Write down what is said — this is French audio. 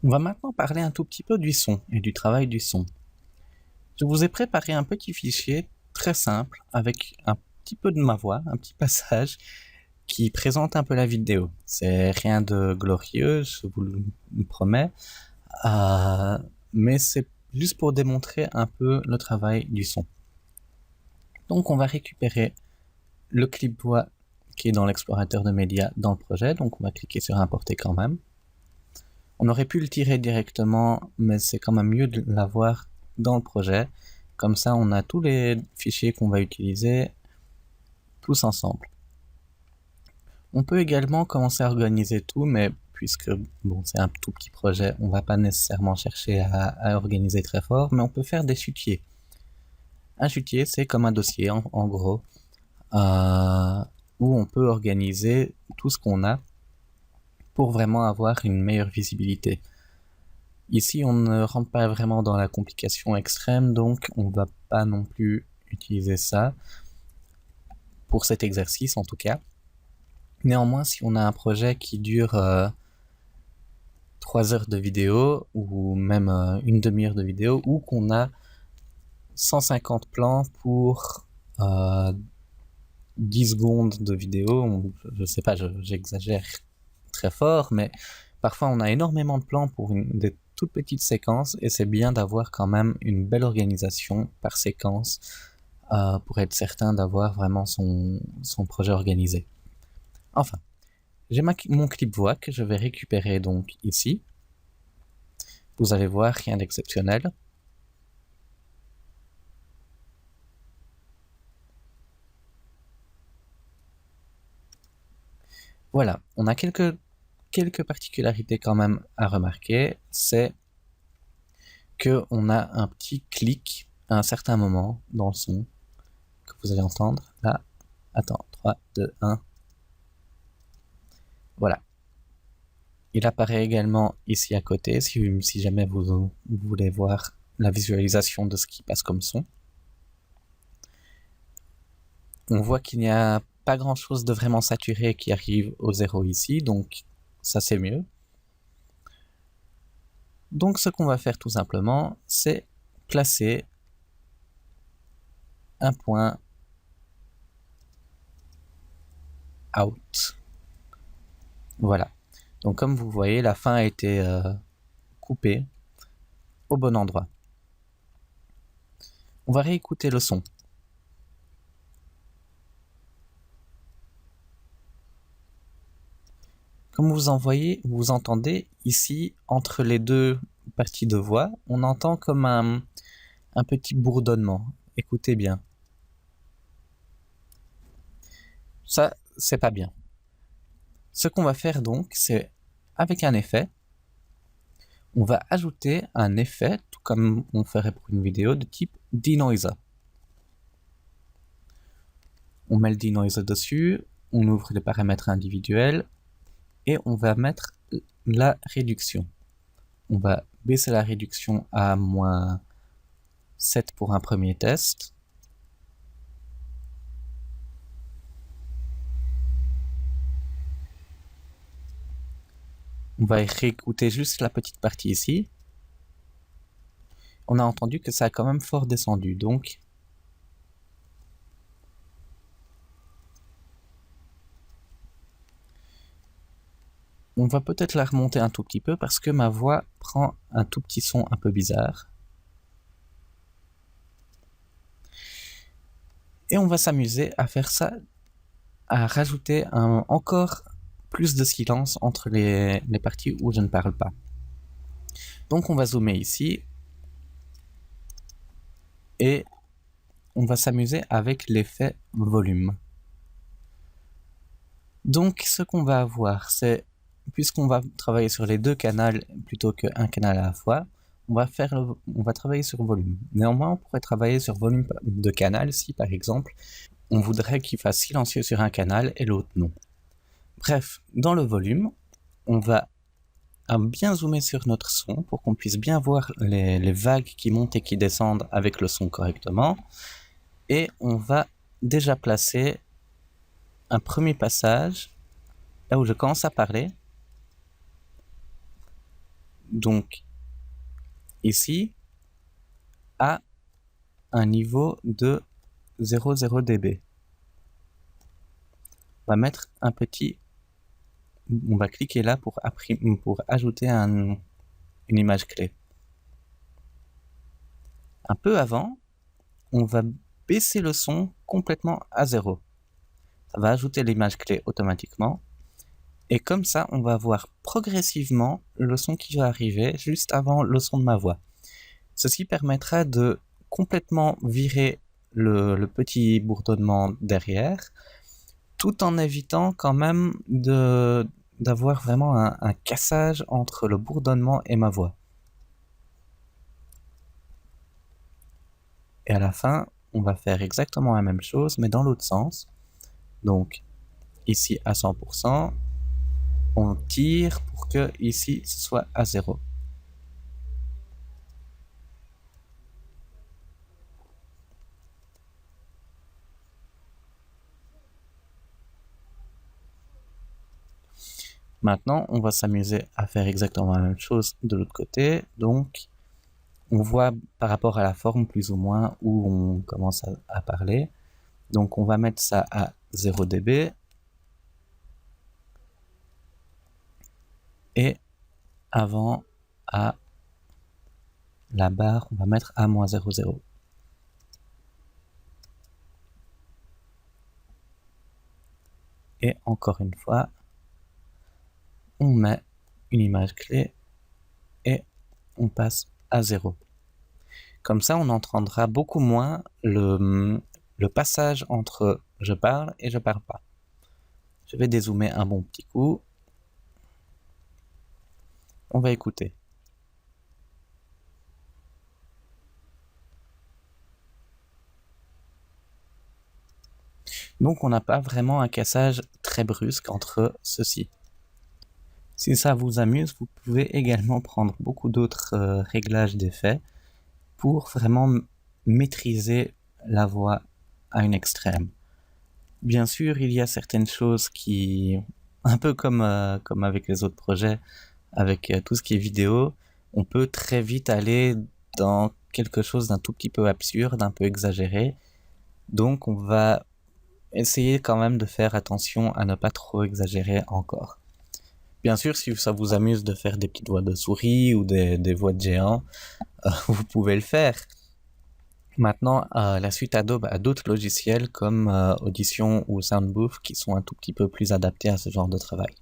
On va maintenant parler un tout petit peu du son et du travail du son. Je vous ai préparé un petit fichier très simple avec un petit peu de ma voix, un petit passage qui présente un peu la vidéo. C'est rien de glorieux, je vous le promets, euh, mais c'est juste pour démontrer un peu le travail du son. Donc on va récupérer le clip voix qui est dans l'explorateur de médias dans le projet, donc on va cliquer sur importer quand même. On aurait pu le tirer directement, mais c'est quand même mieux de l'avoir dans le projet. Comme ça, on a tous les fichiers qu'on va utiliser tous ensemble. On peut également commencer à organiser tout, mais puisque bon, c'est un tout petit projet, on va pas nécessairement chercher à organiser très fort, mais on peut faire des chutiers. Un chutier, c'est comme un dossier, en gros, euh, où on peut organiser tout ce qu'on a pour vraiment avoir une meilleure visibilité. Ici, on ne rentre pas vraiment dans la complication extrême, donc on va pas non plus utiliser ça pour cet exercice en tout cas. Néanmoins, si on a un projet qui dure 3 heures de vidéo ou même une demi-heure de vidéo, ou qu'on a 150 plans pour 10 secondes de vidéo, je sais pas, j'exagère très fort, mais parfois on a énormément de plans pour des toutes petites séquences et c'est bien d'avoir quand même une belle organisation par séquence pour être certain d'avoir vraiment son projet organisé. Enfin, j'ai mon clip voix que je vais récupérer donc ici. Vous allez voir, rien d'exceptionnel. Voilà, on a quelques particularités quand même à remarquer. C'est qu'on a un petit clic à un certain moment dans le son que vous allez entendre. Là, attends, 3, 2, 1. Voilà. Il apparaît également ici à côté si jamais vous voulez voir la visualisation de ce qui passe comme son. On voit qu'il n'y a pas grand chose de vraiment saturé qui arrive au 0 ici, donc ça c'est mieux. Donc ce qu'on va faire tout simplement, c'est placer un point out. Voilà. Donc comme vous voyez, la fin a été coupée au bon endroit. On va réécouter le son. Comme vous entendez ici, entre les deux parties de voix, on entend comme un petit bourdonnement. Écoutez bien. Ça, c'est pas bien. Ce qu'on va faire donc, c'est avec un effet, on va ajouter un effet, tout comme on ferait pour une vidéo, de type denoiser. On met le denoiser dessus, on ouvre les paramètres individuels et on va mettre la réduction. On va baisser la réduction à moins 7 pour un premier test. On va réécouter juste la petite partie ici. On a entendu que ça a quand même fort descendu, donc on va peut-être la remonter un tout petit peu parce que ma voix prend un tout petit son un peu bizarre. Et on va s'amuser à faire ça, à rajouter encore plus de silence entre les parties où je ne parle pas. Donc on va zoomer ici et on va s'amuser avec l'effet volume. Donc ce qu'on va avoir, c'est, puisqu'on va travailler sur les deux canaux plutôt qu'un canal à la fois, on va travailler sur volume. Néanmoins, on pourrait travailler sur volume de canal si par exemple on voudrait qu'il fasse silencieux sur un canal et l'autre non. Bref, dans le volume, on va bien zoomer sur notre son pour qu'on puisse bien voir les vagues qui montent et qui descendent avec le son correctement. Et on va déjà placer un premier passage là où je commence à parler. donc ici à un niveau de 0,0 dB. On va mettre un petit... On va cliquer là pour ajouter une image clé. Un peu avant, on va baisser le son complètement à 0. Ça va ajouter l'image clé automatiquement. Et comme ça, on va voir progressivement le son qui va arriver juste avant le son de ma voix. Ceci permettra de complètement virer le petit bourdonnement derrière, tout en évitant quand même d'avoir vraiment un cassage entre le bourdonnement et ma voix. Et à la fin, on va faire exactement la même chose, mais dans l'autre sens. Donc, ici à 100%, on tire pour que ici ce soit à 0. Maintenant, on va s'amuser à faire exactement la même chose de l'autre côté. Donc, on voit par rapport à la forme plus ou moins où on commence à parler. Donc, on va mettre ça à 0 dB. Et avant, à la barre, on va mettre à moins 0,0. Et encore une fois, on met une image clé et on passe à 0. Comme ça, on entendra beaucoup moins le passage entre je parle et je parle pas. Je vais dézoomer un bon petit coup. On va écouter. Donc on n'a pas vraiment un cassage très brusque entre ceci. Si ça vous amuse, vous pouvez également prendre beaucoup d'autres réglages d'effets pour vraiment maîtriser la voix à une extrême. Bien sûr, il y a certaines choses qui, un peu comme avec les autres projets, avec tout ce qui est vidéo, on peut très vite aller dans quelque chose d'un tout petit peu absurde, un peu exagéré. Donc on va essayer quand même de faire attention à ne pas trop exagérer encore. Bien sûr, si ça vous amuse de faire des petites voix de souris ou des voix de géants, vous pouvez le faire. Maintenant, la suite Adobe a d'autres logiciels comme Audition ou Soundbooth qui sont un tout petit peu plus adaptés à ce genre de travail.